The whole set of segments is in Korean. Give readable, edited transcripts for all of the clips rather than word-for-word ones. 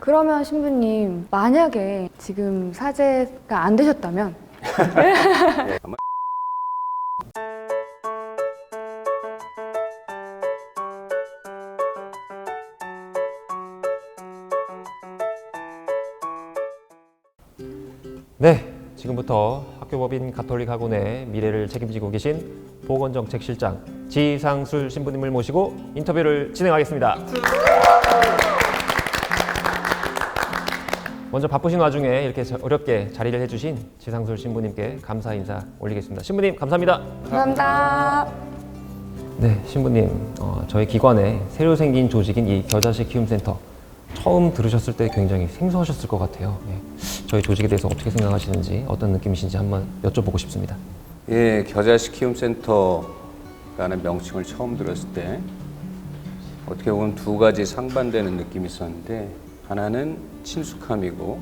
그러면 신부님, 만약에 지금 사제가 안 되셨다면 네, 아마 네, 지금부터 학교법인 가톨릭 학원의 미래를 책임지고 계신 보건정책실장 지상술 신부님을 모시고 인터뷰를 진행하겠습니다. 먼저 바쁘신 와중에 이렇게 어렵게 자리를 해주신 지상술 신부님께 감사 인사 올리겠습니다. 신부님 감사합니다. 감사합니다. 네, 신부님, 저희 기관에 새로 생긴 조직인 이 겨자씨 키움센터 처음 들으셨을 때 굉장히 생소하셨을 것 같아요. 네, 저희 조직에 대해서 어떻게 생각하시는지 어떤 느낌이신지 한번 여쭤보고 싶습니다. 예, 겨자씨 키움센터라는 명칭을 처음 들었을 때 어떻게 보면 두 가지 상반되는 느낌이 있었는데 하나는 친숙함이고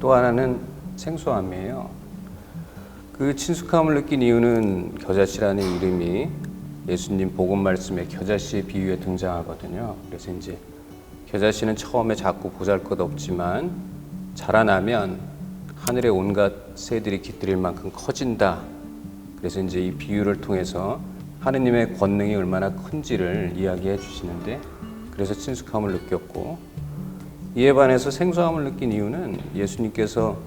또 하나는 생소함이에요. 그 친숙함을 느낀 이유는 겨자씨라는 이름이 예수님 복음 말씀에 겨자씨의 비유에 등장하거든요. 그래서 이제 겨자씨는 처음에 작고 보잘것없지만 자라나면 하늘의 온갖 새들이 깃들일 만큼 커진다. 그래서 이제 이 비유를 통해서 하느님의 권능이 얼마나 큰지를 이야기해 주시는데 그래서 친숙함을 느꼈고 이에 반해서 생소함을 느낀 이유는 예수님께서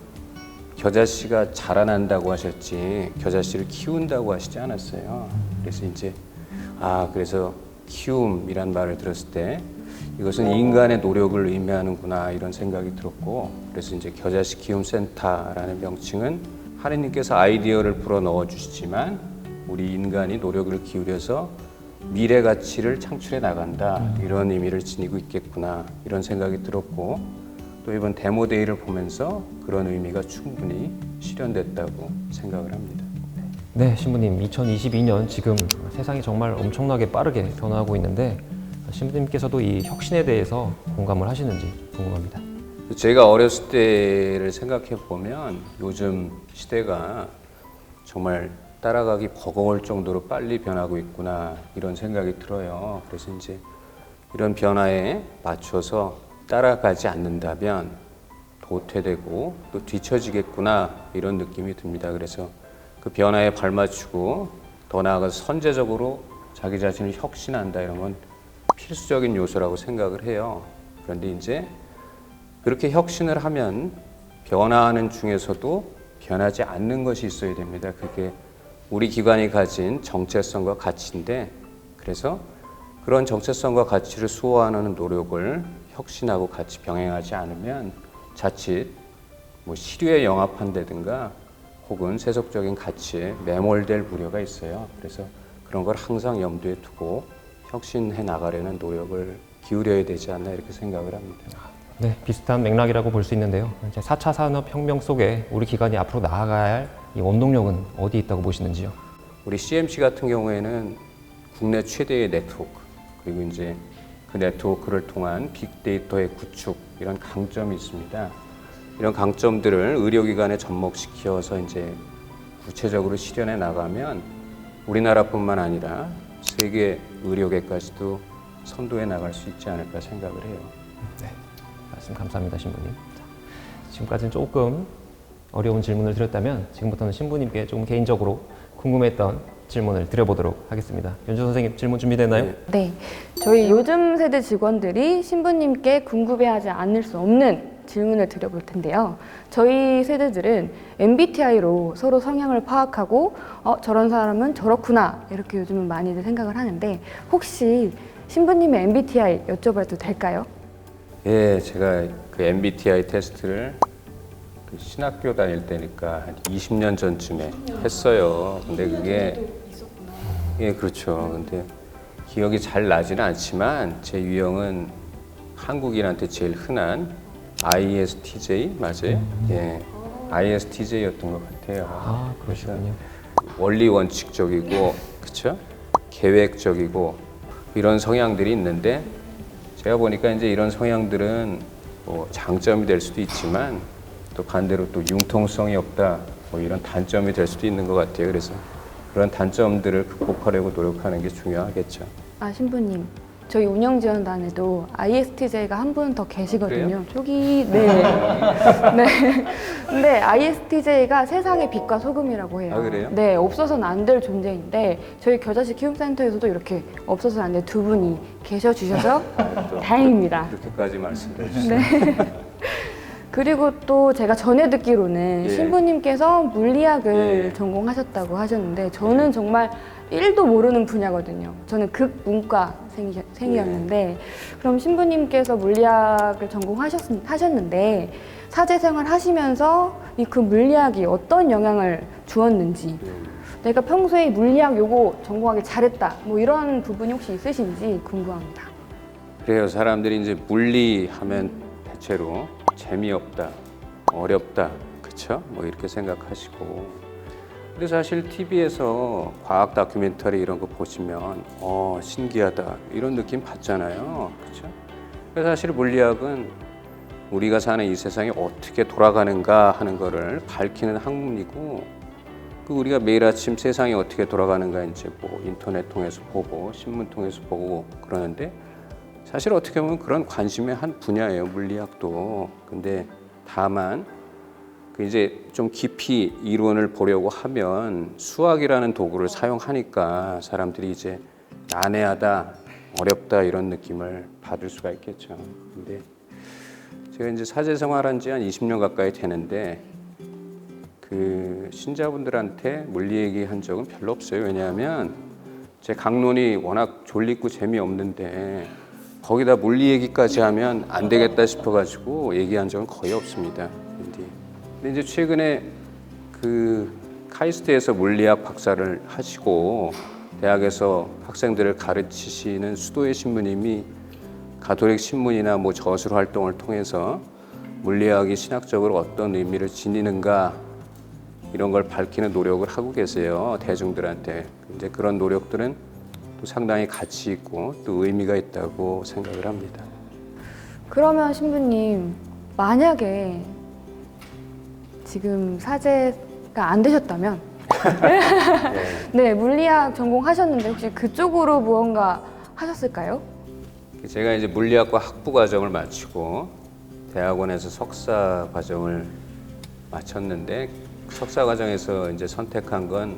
겨자씨가 자라난다고 하셨지 겨자씨를 키운다고 하시지 않았어요. 그래서 이제 그래서 키움이란 말을 들었을 때 이것은 인간의 노력을 의미하는구나 이런 생각이 들었고 그래서 이제 겨자씨 키움센터라는 명칭은 하느님께서 아이디어를 불어 넣어 주시지만 우리 인간이 노력을 기울여서 미래 가치를 창출해 나간다 이런 의미를 지니고 있겠구나 이런 생각이 들었고 또 이번 데모데이를 보면서 그런 의미가 충분히 실현됐다고 생각을 합니다. 네, 신부님, 2022년 지금 세상이 정말 엄청나게 빠르게 변화하고 있는데 신부님께서도 이 혁신에 대해서 공감을 하시는지 궁금합니다. 제가 어렸을 때를 생각해 보면 요즘 시대가 정말 따라가기 버거울 정도로 빨리 변하고 있구나 이런 생각이 들어요. 그래서 이제 이런 변화에 맞춰서 따라가지 않는다면 도태되고 또 뒤처지겠구나 이런 느낌이 듭니다. 그래서 그 변화에 발맞추고 더 나아가서 선제적으로 자기 자신을 혁신한다 이런 건 필수적인 요소라고 생각을 해요. 그런데 이제 그렇게 혁신을 하면 변화하는 중에서도 변하지 않는 것이 있어야 됩니다. 그게 우리 기관이 가진 정체성과 가치인데 그래서 그런 정체성과 가치를 수호하는 노력을 혁신하고 같이 병행하지 않으면 자칫 시류에 영합한다든가 혹은 세속적인 가치에 매몰될 우려가 있어요. 그래서 그런 걸 항상 염두에 두고 혁신해 나가려는 노력을 기울여야 되지 않나 이렇게 생각을 합니다. 네, 비슷한 맥락이라고 볼 수 있는데요. 이제 4차 산업혁명 속에 우리 기관이 앞으로 나아가야 할 이 원동력은 어디 있다고 보시는지요? 우리 CMC 같은 경우에는 국내 최대의 네트워크 그리고 이제 그 네트워크를 통한 빅데이터의 구축 이런 강점이 있습니다. 이런 강점들을 의료기관에 접목시켜서 이제 구체적으로 실현해 나가면 우리나라뿐만 아니라 세계 의료계까지도 선도해 나갈 수 있지 않을까 생각을 해요. 네, 말씀 감사합니다, 신부님. 자, 지금까지는 조금 어려운 질문을 드렸다면 지금부터는 신부님께 조금 개인적으로 궁금했던 질문을 드려보도록 하겠습니다. 연주 선생님 질문 준비됐나요? 네, 저희 요즘 세대 직원들이 신부님께 궁금해하지 않을 수 없는 질문을 드려볼 텐데요. 저희 세대들은 MBTI로 서로 성향을 파악하고 저런 사람은 저렇구나 이렇게 요즘은 많이들 생각을 하는데 혹시 신부님의 MBTI 여쭤봐도 될까요? 예, 제가 그 MBTI 테스트를 그 신학교 다닐 때니까 한 20년 전쯤에 했어요. 근데 그게 예, 그렇죠. 근데 기억이 잘 나지는 않지만 제 유형은 한국인한테 제일 흔한 ISTJ 맞아요? 예, ISTJ였던 것 같아요. 그러시군요. 원리 원칙적이고, 그렇죠? 계획적이고 이런 성향들이 있는데 제가 보니까 이제 이런 성향들은 장점이 될 수도 있지만 또 반대로 또 융통성이 없다 이런 단점이 될 수도 있는 것 같아요. 그래서 그런 단점들을 극복하려고 노력하는 게 중요하겠죠. 신부님, 저희 운영지원단에도 ISTJ가 한 분 더 계시거든요. 그래요? 저기 네. 네. 근데 ISTJ가 세상의 빛과 소금이라고 해요. 아, 그래요? 네, 없어서는 안 될 존재인데 저희 겨자식 키움센터에서도 이렇게 없어서는 안 될 두 분이 계셔 주셔서 다행입니다. 그렇게까지 말씀해 주시죠. 네. 그리고 또 제가 전에 듣기로는 예. 신부님께서 물리학을 예. 전공하셨다고 하셨는데 저는 정말 1도 모르는 분야거든요. 저는 극문과생이었는데 그럼 신부님께서 물리학을 전공하셨는데 사제생활 하시면서 이 그 물리학이 어떤 영향을 주었는지 내가 평소에 물리학 요거 전공하기 잘했다 뭐 이런 부분이 혹시 있으신지 궁금합니다. 그래요. 사람들이 이제 물리하면 대체로 재미없다, 어렵다, 그쵸? 뭐 이렇게 생각하시고. 근데 사실 TV에서 과학 다큐멘터리 이런 거 보시면 신기하다 이런 느낌 받잖아요, 그쵸? 그래서 사실 물리학은 우리가 사는 이 세상이 어떻게 돌아가는가 하는 거를 밝히는 학문이고, 그 우리가 매일 아침 세상이 어떻게 돌아가는가 이제 뭐 인터넷 통해서 보고 신문 통해서 보고 그러는데. 사실 어떻게 보면 그런 관심의 한 분야예요, 물리학도. 근데 다만 그 이제 좀 깊이 이론을 보려고 하면 수학이라는 도구를 사용하니까 사람들이 이제 난해하다, 어렵다 이런 느낌을 받을 수가 있겠죠. 근데 제가 이제 사제 생활한 지 한 20년 가까이 되는데 그 신자분들한테 물리 얘기한 적은 별로 없어요. 왜냐하면 제 강론이 워낙 졸리고 재미없는데 거기다 물리 얘기까지 하면 안 되겠다 싶어가지고 얘기한 적은 거의 없습니다. 근데 이제 최근에 그 카이스트에서 물리학 박사를 하시고 대학에서 학생들을 가르치시는 수도의 신부님이 가톨릭 신문이나 뭐 저술 활동을 통해서 물리학이 신학적으로 어떤 의미를 지니는가 이런 걸 밝히는 노력을 하고 계세요, 대중들한테. 이제 그런 노력들은 또 상당히 가치 있고 또 의미가 있다고 생각을 합니다. 그러면 신부님 만약에 지금 사제가 안 되셨다면 네, 물리학 전공하셨는데 혹시 그쪽으로 무언가 하셨을까요? 제가 이제 물리학과 학부 과정을 마치고 대학원에서 석사 과정을 마쳤는데 석사 과정에서 이제 선택한 건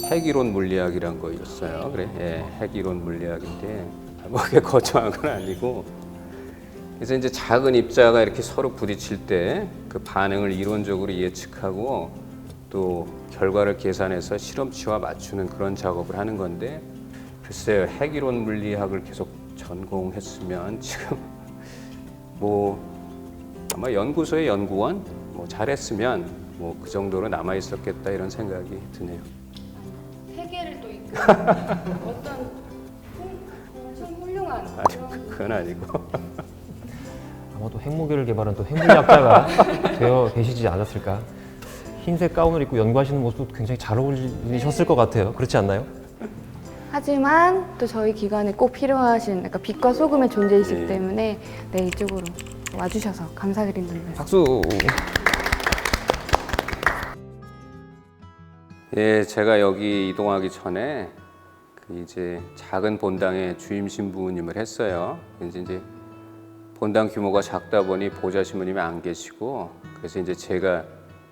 핵이론 물리학이란 거였어요. 그래, 예, 핵이론 물리학인데 뭐 그게 거창한 건 아니고. 그래서 이제 작은 입자가 이렇게 서로 부딪힐 때 그 반응을 이론적으로 예측하고 또 결과를 계산해서 실험치와 맞추는 그런 작업을 하는 건데, 글쎄요, 핵이론 물리학을 계속 전공했으면 지금 뭐 아마 연구소의 연구원 뭐 잘했으면 뭐 그 정도로 남아 있었겠다 이런 생각이 드네요. 세계를 또 이끄는 어떤 엄청 훌륭한 아니, 그건 아니고. 아마도 핵무기를 개발한 또 핵물리학자가 되어 계시지 않았을까. 흰색 가운을 입고 연구하시는 모습도 굉장히 잘 어울리셨을 것 같아요. 그렇지 않나요? 하지만 또 저희 기관에 꼭 필요하신 약간 빛과 소금의 존재이시기 네. 때문에 네, 이쪽으로 와주셔서 감사드린다는 말씀. 박수. 예, 제가 여기 이동하기 전에 그 이제 작은 본당에 주임 신부님을 했어요. 이제 본당 규모가 작다 보니 보좌 신부님이 안 계시고, 그래서 이제 제가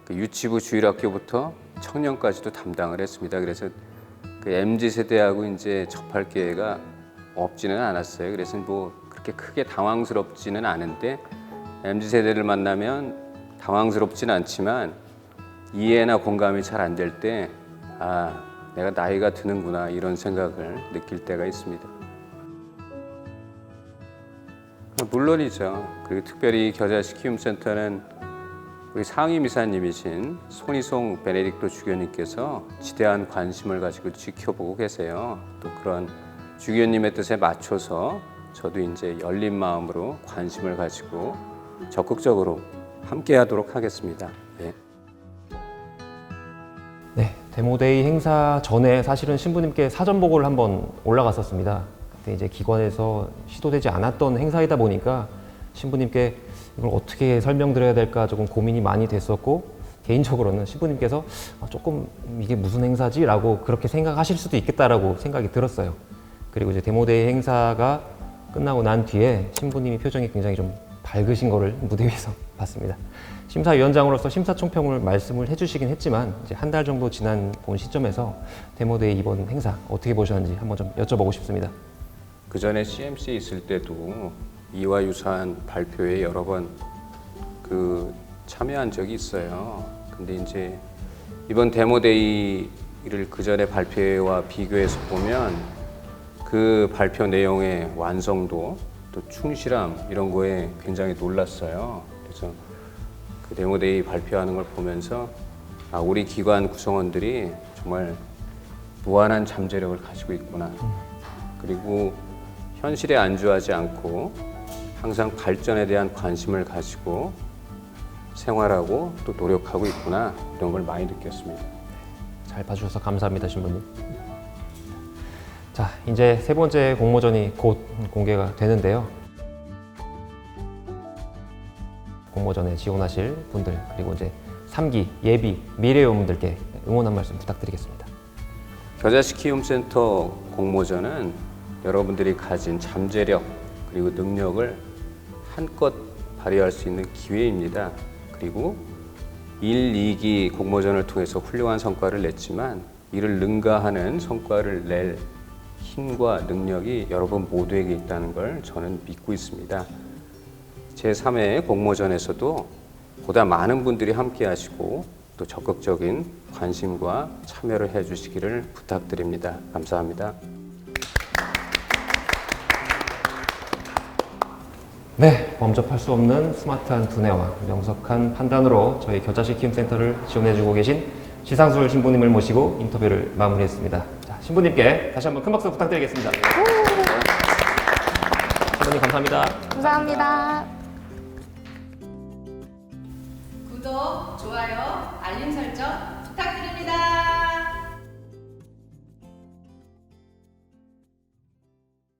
그 유치부 주일학교부터 청년까지도 담당을 했습니다. 그래서 그 MZ 세대하고 이제 접할 기회가 없지는 않았어요. 그래서 뭐 그렇게 크게 당황스럽지는 않은데 MZ 세대를 만나면 당황스럽지는 않지만 이해나 공감이 잘 안 될 때 내가 나이가 드는구나 이런 생각을 느낄 때가 있습니다. 물론이죠. 그리고 특별히 겨자식 키움센터는 우리 상임 이사님이신 손희송 베네딕토 주교님께서 지대한 관심을 가지고 지켜보고 계세요. 또 그런 주교님의 뜻에 맞춰서 저도 이제 열린 마음으로 관심을 가지고 적극적으로 함께하도록 하겠습니다. 네. 네, 데모데이 행사 전에 사실은 신부님께 사전 보고를 한번 올라갔었습니다. 그때 이제 기관에서 시도되지 않았던 행사이다 보니까 신부님께 이걸 어떻게 설명드려야 될까 조금 고민이 많이 됐었고, 개인적으로는 신부님께서 조금 이게 무슨 행사지? 라고 그렇게 생각하실 수도 있겠다라고 생각이 들었어요. 그리고 이제 데모데이 행사가 끝나고 난 뒤에 신부님이 표정이 굉장히 좀 밝으신 거를 무대 위에서 봤습니다. 심사위원장으로서 심사총평을 말씀을 해주시긴 했지만 이제 한 달 정도 지난 본 시점에서 데모데이 이번 행사 어떻게 보셨는지 한번 좀 여쭤보고 싶습니다. 그 전에 CMC에 있을 때도 이와 유사한 발표에 여러 번 참여한 적이 있어요. 근데 이제 이번 데모데이를 그 전에 발표와 비교해서 보면 그 발표 내용의 완성도 또 충실함 이런 거에 굉장히 놀랐어요. 그래서 그 데모데이 발표하는 걸 보면서 우리 기관 구성원들이 정말 무한한 잠재력을 가지고 있구나. 그리고 현실에 안주하지 않고 항상 발전에 대한 관심을 가지고 생활하고 또 노력하고 있구나. 이런 걸 많이 느꼈습니다. 잘 봐주셔서 감사합니다, 신부님. 자, 이제 세 번째 공모전이 곧 공개가 되는데요. 공모전에 지원하실 분들 그리고 이제 3기 예비 미래의원분들께 응원 한 말씀 부탁드리겠습니다. 겨자씨 키움센터 공모전은 여러분들이 가진 잠재력 그리고 능력을 한껏 발휘할 수 있는 기회입니다. 그리고 1, 2기 공모전을 통해서 훌륭한 성과를 냈지만 이를 능가하는 성과를 낼 힘과 능력이 여러분 모두에게 있다는 걸 저는 믿고 있습니다. 제3회 공모전에서도 보다 많은 분들이 함께 하시고 또 적극적인 관심과 참여를 해주시기를 부탁드립니다. 감사합니다. 네, 범접할 수 없는 스마트한 두뇌와 명석한 판단으로 저희 겨자씨 키움센터를 지원해주고 계신 지상술 신부님을 모시고 인터뷰를 마무리했습니다. 자, 신부님께 다시 한번 큰 박수 부탁드리겠습니다. 신부님 감사합니다. 감사합니다. 구독, 좋아요, 알림 설정